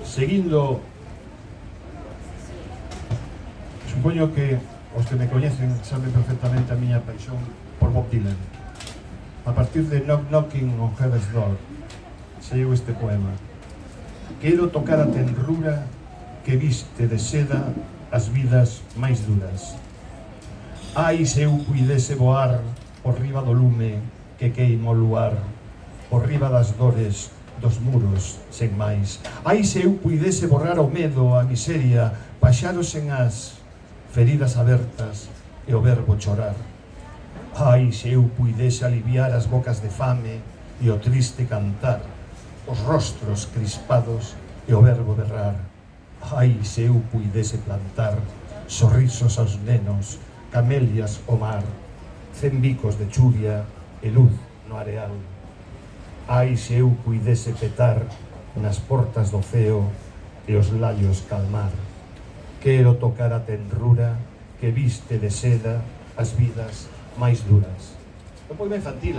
Seguindo, supoño que os que me coñecen saben perfectamente a miña paixón por Bob Dylan. A partir de Knock Knocking on Heaven's Door saiu este poema: quero tocar a tenrura que viste de seda as vidas máis duras. Ai, se eu puidese voar por riba do lume que queima o luar, por riba das dores dos muros sen máis. Ai, se eu puidese borrar o medo, a miseria, paxaros sen as feridas abertas e o verbo chorar. Ai, se eu puidese aliviar as bocas de fame e o triste cantar, os rostros crispados e o verbo berrar. Ai, se eu puidese plantar sorrisos aos nenos, camelias ao mar, 100 bicos de chuvia e luz no areal. Ai, se eu puidese petar nas portas do ceo e os lallos calmar. Quero tocar a tenrura que viste de seda as vidas máis duras. É un poema infantil,